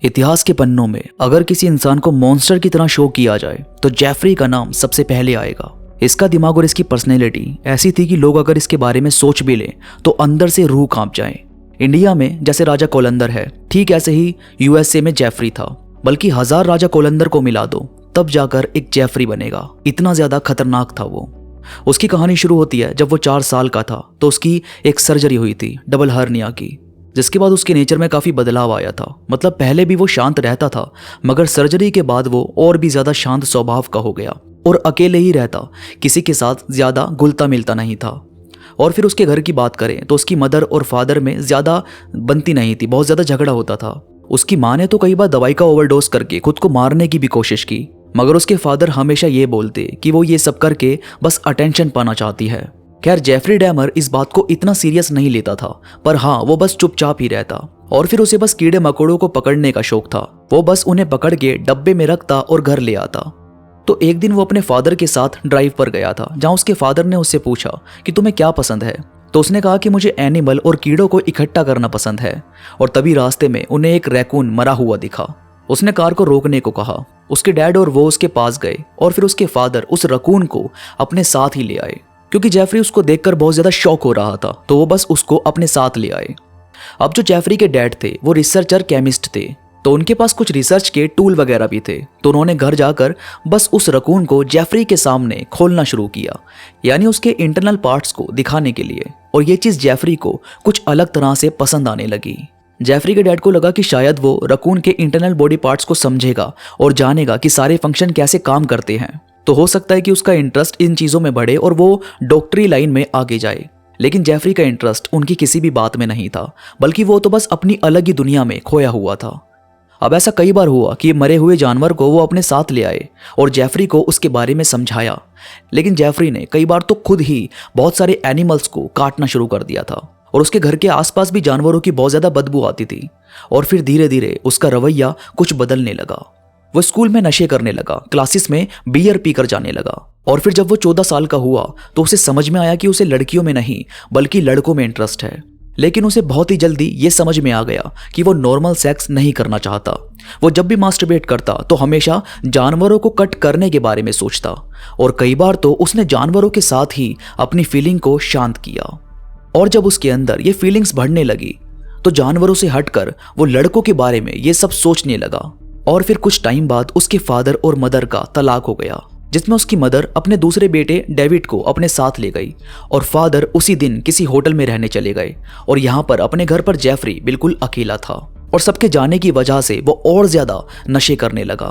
इतिहास के पन्नों में अगर किसी इंसान को मॉन्स्टर की तरह शो किया जाए तो जेफरी का नाम सबसे पहले आएगा। इसका दिमाग और इसकी पर्सनैलिटी ऐसी थी कि लोग अगर इसके बारे में सोच भी लें तो अंदर से रूह कांप जाए। इंडिया में जैसे राजा कोलंदर है, ठीक ऐसे ही यूएसए में जेफरी था। बल्कि 1000 राजा कोलंदर को मिला दो तब जाकर एक जेफरी बनेगा। इतना ज्यादा खतरनाक था वो। उसकी कहानी शुरू होती है जब वो 4 साल का था तो उसकी एक सर्जरी हुई थी डबल हर्निया की, जिसके बाद उसके नेचर में काफ़ी बदलाव आया था। मतलब पहले भी वो शांत रहता था, मगर सर्जरी के बाद वो और भी ज़्यादा शांत स्वभाव का हो गया और अकेले ही रहता, किसी के साथ ज़्यादा घुलता मिलता नहीं था। और फिर उसके घर की बात करें तो उसकी मदर और फादर में ज़्यादा बनती नहीं थी, बहुत ज़्यादा झगड़ा होता था। उसकी माँ ने तो कई बार दवाई का ओवरडोज करके खुद को मारने की भी कोशिश की, मगर उसके फादर हमेशा ये बोलते कि वो ये सब करके बस अटेंशन पाना चाहती है। खैर, जेफरी डैमर इस बात को इतना सीरियस नहीं लेता था, पर हाँ, वो बस चुपचाप ही रहता और फिर उसे बस कीड़े मकोड़ों को पकड़ने का शौक था। वो बस उन्हें पकड़ के डब्बे में रखता और घर ले आता। तो एक दिन वो अपने फादर के साथ ड्राइव पर गया था, जहाँ उसके फादर ने उससे पूछा कि तुम्हें क्या पसंद है। तो उसने कहा कि मुझे एनिमल और कीड़ों को इकट्ठा करना पसंद है। और तभी रास्ते में उन्हें एक रैकून मरा हुआ दिखा। उसने कार को रोकने को कहा। उसके डैड और वो उसके पास गए और फिर उसके फादर उस रकून को अपने साथ ही ले आए। क्योंकि जेफरी उसको देखकर बहुत ज्यादा शॉक हो रहा था तो वो बस उसको अपने साथ ले आए। अब जो जेफरी के डैड थे वो रिसर्चर केमिस्ट थे, तो उनके पास कुछ रिसर्च के टूल वगैरह भी थे। तो उन्होंने घर जाकर बस उस रकून को जेफरी के सामने खोलना शुरू किया, यानी उसके इंटरनल पार्ट्स को दिखाने के लिए। और ये चीज जेफरी को कुछ अलग तरह से पसंद आने लगी। जेफरी के डैड को लगा कि शायद वो रकून के इंटरनल बॉडी पार्ट्स को समझेगा और जानेगा कि सारे फंक्शन कैसे काम करते हैं। तो हो सकता है कि उसका इंटरेस्ट इन चीज़ों में बढ़े और वो डॉक्टरी लाइन में आगे जाए। लेकिन जेफरी का इंटरेस्ट उनकी किसी भी बात में नहीं था, बल्कि वो तो बस अपनी अलग ही दुनिया में खोया हुआ था। अब ऐसा कई बार हुआ कि मरे हुए जानवर को वो अपने साथ ले आए और जेफरी को उसके बारे में समझाया। लेकिन जेफरी ने कई बार तो खुद ही बहुत सारे एनिमल्स को काटना शुरू कर दिया था और उसके घर के आसपास भी जानवरों की बहुत ज़्यादा बदबू आती थी। और फिर धीरे धीरे उसका रवैया कुछ बदलने लगा। वो स्कूल में नशे करने लगा, क्लासेस में बियर पीकर जाने लगा। और फिर जब वो 14 साल का हुआ तो उसे समझ में आया कि उसे लड़कियों में नहीं बल्कि लड़कों में इंटरेस्ट है। लेकिन उसे बहुत ही जल्दी ये समझ में आ गया कि वो नॉर्मल सेक्स नहीं करना चाहता। वो जब भी मास्टरबेट करता तो हमेशा जानवरों को कट करने के बारे में सोचता और कई बार तो उसने जानवरों के साथ ही अपनी फीलिंग को शांत किया। और जब उसके अंदर ये फीलिंग्स बढ़ने लगी तो जानवरों से हटकर वो लड़कों के बारे में ये सब सोचने लगा। और फिर कुछ टाइम बाद उसके फादर और मदर का तलाक हो गया, जिसमें उसकी मदर अपने दूसरे बेटे डेविड को अपने साथ ले गई और फादर उसी दिन किसी होटल में रहने चले गए। और यहाँ पर अपने घर पर जेफरी बिल्कुल अकेला था और सबके जाने की वजह से वो और ज्यादा नशे करने लगा।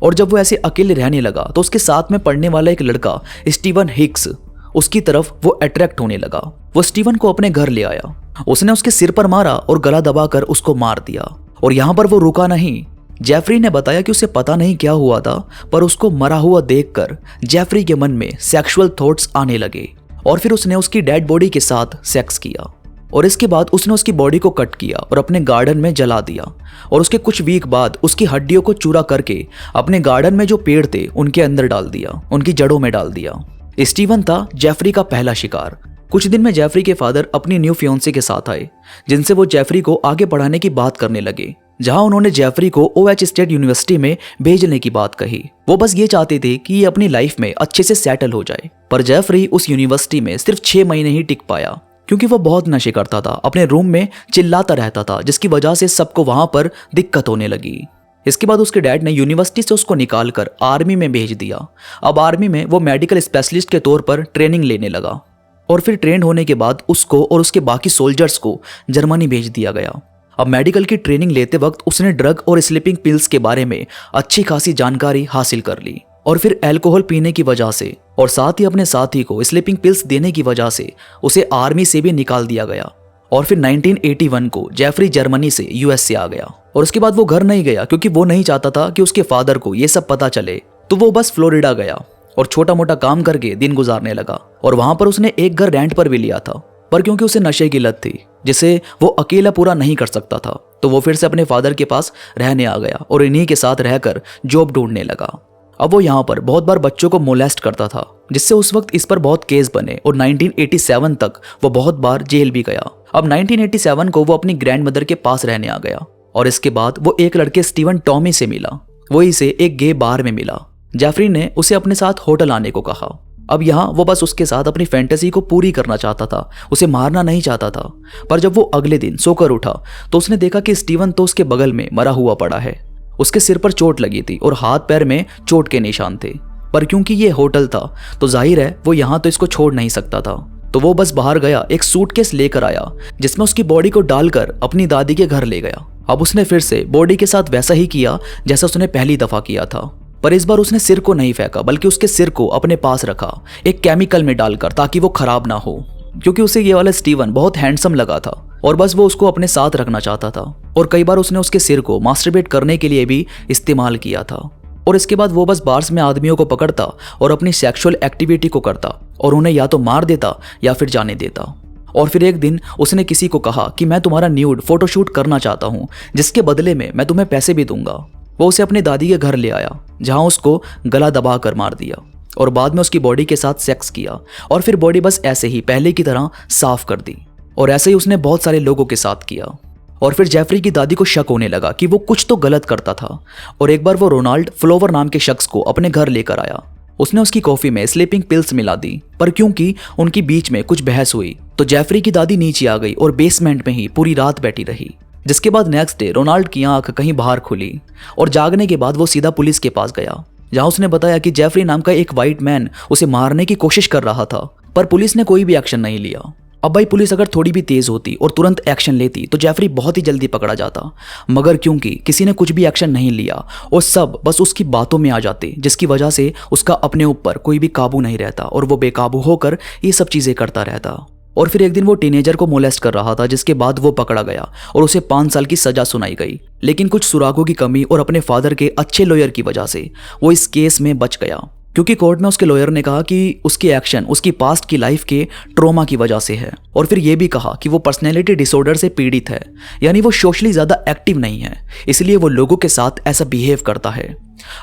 और जब वो ऐसे अकेले रहने लगा तो उसके साथ में पढ़ने वाला एक लड़का स्टीवन हिक्स उसकी तरफ वो अट्रैक्ट होने लगा। वो स्टीवन को अपने घर ले आया, उसने उसके सिर पर मारा और गला दबाकर उसको मार दिया। और यहाँ पर वो रुका नहीं। जेफरी ने बताया कि उसे पता नहीं क्या हुआ था, पर उसको मरा हुआ देखकर जेफरी के मन में सेक्सुअल थॉट्स आने लगे और फिर उसने उसकी डेड बॉडी के साथ सेक्स किया। और इसके बाद उसने उसकी बॉडी को कट किया और अपने गार्डन में जला दिया। और उसके कुछ वीक बाद उसकी हड्डियों को चूरा करके अपने गार्डन में जो पेड़ थे उनके अंदर डाल दिया, उनकी जड़ों में डाल दिया। स्टीवन था जेफरी का पहला शिकार। कुछ दिन में जेफरी के फादर अपनी न्यू फियोंसे के साथ आए, जिनसे वो जेफरी को आगे पढ़ाने की बात करने लगे, जहां उन्होंने जेफरी को ओएच स्टेट यूनिवर्सिटी में भेजने की बात कही। वो बस ये चाहते थे कि ये अपनी लाइफ में अच्छे से सेटल हो जाए। पर जेफरी उस यूनिवर्सिटी में सिर्फ 6 महीने ही टिक पाया, क्योंकि वो बहुत नशे करता था, अपने रूम में चिल्लाता रहता था, जिसकी वजह से सबको वहां पर दिक्कत होने लगी। इसके बाद उसके डैड ने यूनिवर्सिटी से उसको निकालकर आर्मी में भेज दिया। अब आर्मी में वो मेडिकल स्पेशलिस्ट के तौर पर ट्रेनिंग लेने लगा। और फिर ट्रेंड होने के बाद उसको और उसके बाकी सोल्जर्स को जर्मनी भेज दिया गया। अब मेडिकल की ट्रेनिंग लेते वक्त उसने ड्रग और स्लीपिंग पिल्स के बारे में अच्छी खासी जानकारी हासिल कर ली। और फिर अल्कोहल पीने की वजह से और साथ ही अपने साथी को स्लीपिंग पिल्स देने की वजह से उसे आर्मी से भी निकाल दिया गया। और फिर 1981 को जेफरी जर्मनी से यूएस से आ गया। और उसके बाद वो घर नहीं गया, क्योंकि वो नहीं चाहता था कि उसके फादर को ये सब पता चले। तो वो बस फ्लोरिडा गया और छोटा मोटा काम करके दिन गुजारने लगा। और वहां पर उसने एक घर रेंट पर भी लिया था, पर क्योंकि उसे नशे की लत थी जिसे वो अकेला पूरा नहीं कर सकता था, तो वो फिर से अपने फादर के पास रहने आ गया और इन्हीं के साथ रहकर जॉब ढूंढने लगा। अब वो यहाँ पर बहुत बार बच्चों को मोलेस्ट करता था, जिससे उस वक्त इस पर बहुत केस बने और 1987 तक वो बहुत बार जेल भी गया। अब 1987 को वो अपनी ग्रैंड मदर के पास रहने आ गया और इसके बाद वो एक लड़के स्टीवन टॉमी से मिला। वो इसे एक गे बार में मिला। जेफरी ने उसे अपने साथ होटल आने को कहा। अब यहाँ वो बस उसके साथ अपनी फैंटेसी को पूरी करना चाहता था, उसे मारना नहीं चाहता था। पर जब वो अगले दिन सोकर उठा तो उसने देखा कि स्टीवन तो उसके बगल में मरा हुआ पड़ा है। उसके सिर पर चोट लगी थी और हाथ पैर में चोट के निशान थे। पर क्योंकि ये होटल था तो जाहिर है वो यहाँ तो इसको छोड़ नहीं सकता था। तो वो बस बाहर गया, एक सूटकेस लेकर आया जिसमें उसकी बॉडी को डालकर अपनी दादी के घर ले गया। अब उसने फिर से बॉडी के साथ वैसा ही किया जैसा उसने पहली दफा किया था। पर इस बार उसने सिर को नहीं फेंका बल्कि उसके सिर को अपने पास रखा एक केमिकल में डालकर, ताकि वो खराब ना हो। क्योंकि उसे ये वाला स्टीवन बहुत हैंडसम लगा था और बस वो उसको अपने साथ रखना चाहता था। और कई बार उसने उसके सिर को मास्टरबेट करने के लिए भी इस्तेमाल किया था। और इसके बाद वो बस बार्स में आदमियों को पकड़ता और अपनी सेक्सुअल एक्टिविटी को करता और उन्हें या तो मार देता या फिर जाने देता। और फिर एक दिन उसने किसी को कहा कि मैं तुम्हारा न्यूड फोटोशूट करना चाहता हूँ, जिसके बदले में मैं तुम्हें पैसे भी दूंगा। वो उसे अपनी दादी के घर ले आया, जहाँ उसको गला दबा कर मार दिया और बाद में उसकी बॉडी के साथ सेक्स किया और फिर बॉडी बस ऐसे ही पहले की तरह साफ कर दी। और ऐसे ही उसने बहुत सारे लोगों के साथ किया। और फिर जेफरी की दादी को शक होने लगा कि वो कुछ तो गलत करता था। और एक बार वो रोनाल्ड फ्लोवर नाम के शख्स को अपने घर लेकर आया। उसने उसकी कॉफी में स्लीपिंग पिल्स मिला दी। पर क्योंकि उनकी बीच में कुछ बहस हुई तो जेफरी की दादी नीचे आ गई और बेसमेंट में ही पूरी रात बैठी रही। जिसके बाद नेक्स्ट डे रोनाल्ड की आंख कहीं बाहर खुली और जागने के बाद वो सीधा पुलिस के पास गया, जहां उसने बताया कि जेफरी नाम का एक वाइट मैन उसे मारने की कोशिश कर रहा था। पर पुलिस ने कोई भी एक्शन नहीं लिया। अब भाई पुलिस अगर थोड़ी भी तेज होती और तुरंत एक्शन लेती तो जेफरी बहुत ही जल्दी पकड़ा जाता। मगर क्योंकि किसी ने कुछ भी एक्शन नहीं लिया और सब बस उसकी बातों में आ जाते, जिसकी वजह से उसका अपने ऊपर कोई भी काबू नहीं रहता और वो बेकाबू होकर ये सब चीजें करता रहता। और फिर एक दिन वो टीनेजर को मोलेस्ट कर रहा था, जिसके बाद वो पकड़ा गया और उसे 5 साल की सजा सुनाई गई। लेकिन कुछ सुरागों की कमी और अपने फादर के अच्छे लॉयर की वजह से वो इस केस में बच गया। क्योंकि कोर्ट में उसके लॉयर ने कहा कि उसकी एक्शन उसकी पास्ट की लाइफ के ट्रॉमा की वजह से है। और फिर ये भी कहा कि वो पर्सनैलिटी डिसऑर्डर से पीड़ित है, यानी वो सोशली ज़्यादा एक्टिव नहीं है, इसलिए वो लोगों के साथ ऐसा बिहेव करता है।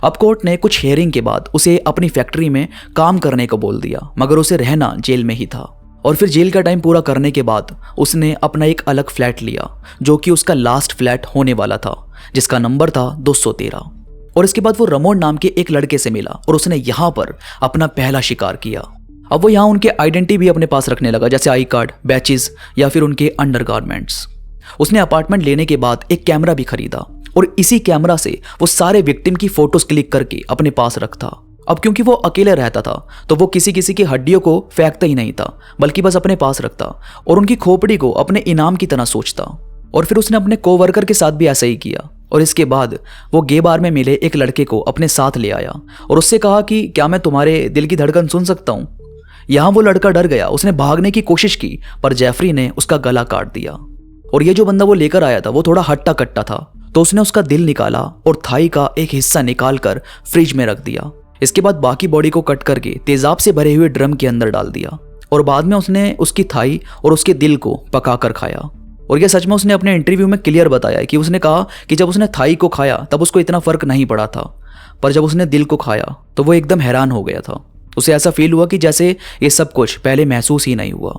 अब कोर्ट ने कुछ हियरिंग के बाद उसे अपनी फैक्ट्री में काम करने को बोल दिया, मगर उसे रहना जेल में ही था। और फिर जेल का टाइम पूरा करने के बाद उसने अपना एक अलग फ्लैट लिया, जो कि उसका लास्ट फ्लैट होने वाला था, जिसका नंबर था 213। और इसके बाद वो रमोन नाम के एक लड़के से मिला और उसने यहाँ पर अपना पहला शिकार किया। अब वो यहाँ उनके आइडेंटिटी भी अपने पास रखने लगा, जैसे आई कार्ड, बैचेस या फिर उनके अंडरगारमेंट्स। उसने अपार्टमेंट लेने के बाद एक कैमरा भी खरीदा और इसी कैमरा से वो सारे विक्टिम की फोटोज क्लिक करके अपने पास रखता। अब क्योंकि वो अकेले रहता था तो वो किसी किसी की हड्डियों को फेंकता ही नहीं था, बल्कि बस अपने पास रखता और उनकी खोपड़ी को अपने इनाम की तरह सोचता। और फिर उसने अपने कोवर्कर के साथ भी ऐसा ही किया। और इसके बाद वो गे बार में मिले एक लड़के को अपने साथ ले आया और उससे कहा कि क्या मैं तुम्हारे दिल की धड़कन सुन सकता हूँ। यहाँ वो लड़का डर गया, उसने भागने की कोशिश की पर जेफरी ने उसका गला काट दिया। और ये जो बंदा वो लेकर आया था वो थोड़ा हट्टा कट्टा था, तो उसने उसका दिल निकाला और थाई का एक हिस्सा निकाल कर फ्रिज में रख दिया। इसके बाद बाकी बॉडी को कट करके तेजाब से भरे हुए ड्रम के अंदर डाल दिया और बाद में उसने उसकी थाई और उसके दिल को पकाकर खाया। और यह सच में उसने अपने इंटरव्यू में क्लियर बताया कि उसने कहा कि जब उसने थाई को खाया तब उसको इतना फर्क नहीं पड़ा था, पर जब उसने दिल को खाया तो वो एकदम हैरान हो गया था। उसे ऐसा फील हुआ कि जैसे ये सब कुछ पहले महसूस ही नहीं हुआ।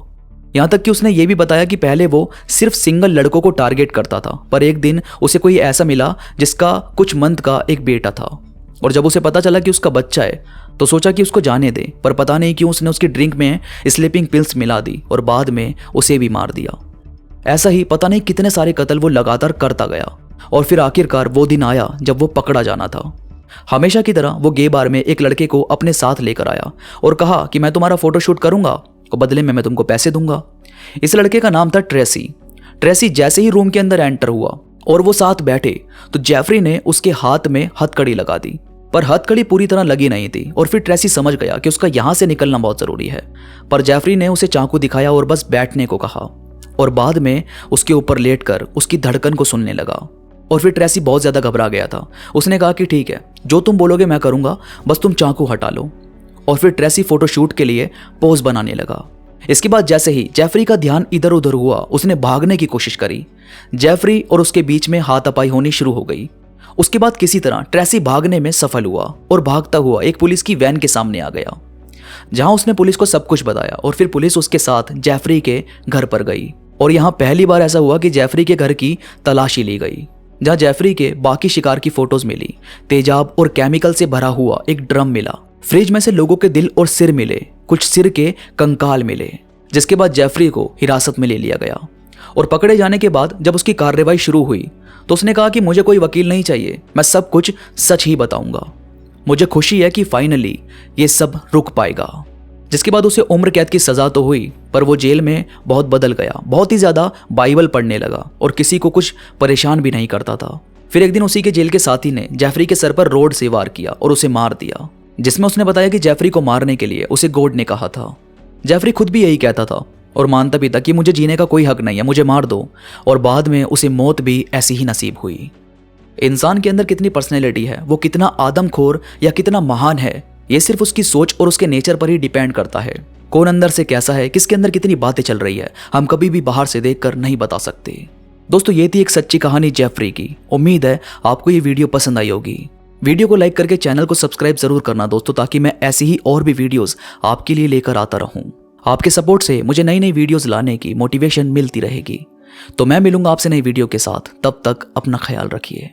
यहाँ तक कि उसने ये भी बताया कि पहले वो सिर्फ सिंगल लड़कों को टारगेट करता था, पर एक दिन उसे कोई ऐसा मिला जिसका कुछ मंथ का एक बेटा था। और जब उसे पता चला कि उसका बच्चा है तो सोचा कि उसको जाने दे, पर पता नहीं क्यों उसने उसकी ड्रिंक में स्लीपिंग पिल्स मिला दी और बाद में उसे भी मार दिया। ऐसा ही पता नहीं कितने सारे कत्ल वो लगातार करता गया और फिर आखिरकार वो दिन आया जब वो पकड़ा जाना था। हमेशा की तरह वो गे बार में एक लड़के को अपने साथ लेकर आया और कहा कि मैं तुम्हारा फोटोशूट करूंगा और बदले में मैं तुमको पैसे दूंगा। इस लड़के का नाम था ट्रेसी। ट्रेसी जैसे ही रूम के अंदर एंटर हुआ और वो साथ बैठे तो जेफरी ने उसके हाथ में हथकड़ी लगा दी, पर हथकड़ी पूरी तरह लगी नहीं थी। और फिर ट्रेसी समझ गया कि उसका यहाँ से निकलना बहुत ज़रूरी है, पर जेफरी ने उसे चाकू दिखाया और बस बैठने को कहा और बाद में उसके ऊपर लेटकर उसकी धड़कन को सुनने लगा। और फिर ट्रेसी बहुत ज़्यादा घबरा गया था। उसने कहा कि ठीक है, जो तुम बोलोगे मैं करूँगा, बस तुम चाकू हटा लो। और फिर ट्रेसी फोटोशूट के लिए पोज बनाने लगा। इसके बाद जैसे ही जेफरी का ध्यान इधर उधर हुआ, उसने भागने की कोशिश करी। जेफरी और उसके बीच में हाथापाई होनी शुरू हो गई। उसके बाद किसी तरह ट्रेसी भागने में सफल हुआ और भागता हुआ एक पुलिस की वैन के सामने आ गया, जहां उसने पुलिस को सब कुछ बताया। और फिर पुलिस उसके साथ जेफरी के घर पर गई और यहाँ पहली बार ऐसा हुआ कि जेफरी के घर की तलाशी ली गई। जहां जेफरी के बाकी शिकार की फोटोज मिली, तेजाब और केमिकल से भरा हुआ एक ड्रम मिला। फ्रिज में से लोगों के दिल और सिर मिले, कुछ सिर के कंकाल मिले, जिसके बाद जेफरी को हिरासत में ले लिया गया। और पकड़े जाने के बाद जब उसकी कार्रवाई शुरू हुई तो उसने कहा कि मुझे कोई वकील नहीं चाहिए, मैं सब कुछ सच ही बताऊंगा। मुझे खुशी है कि फाइनली ये सब रुक पाएगा। जिसके बाद उसे उम्र कैद की सजा तो हुई, पर वो जेल में बहुत बदल गया, बहुत ही ज्यादा बाइबल पढ़ने लगा और किसी को कुछ परेशान भी नहीं करता था। फिर एक दिन उसी के जेल के साथी ने जेफरी के सर पर रोड से वार किया और उसे मार दिया, जिसमें उसने बताया कि जेफरी को मारने के लिए उसे गॉड ने कहा था। जेफरी खुद भी यही कहता था और मानता भी था कि मुझे जीने का कोई हक नहीं है, मुझे मार दो। और बाद में उसे मौत भी ऐसी ही नसीब हुई। इंसान के अंदर कितनी पर्सनैलिटी है, वो कितना आदमखोर या कितना महान है, ये सिर्फ उसकी सोच और उसके नेचर पर ही डिपेंड करता है। कौन अंदर से कैसा है, किसके अंदर कितनी बातें चल रही है, हम कभी भी बाहर से देखकर नहीं बता सकते। दोस्तों, ये थी एक सच्ची कहानी जेफरी की। उम्मीद है आपको ये वीडियो पसंद आई होगी। वीडियो को लाइक करके चैनल को सब्सक्राइब जरूर करना दोस्तों, ताकि मैं ऐसी ही और भी वीडियोस आपके लिए लेकर आता रहूं। आपके सपोर्ट से मुझे नई नई वीडियोस लाने की मोटिवेशन मिलती रहेगी। तो मैं मिलूंगा आपसे नई वीडियो के साथ, तब तक अपना ख्याल रखिए।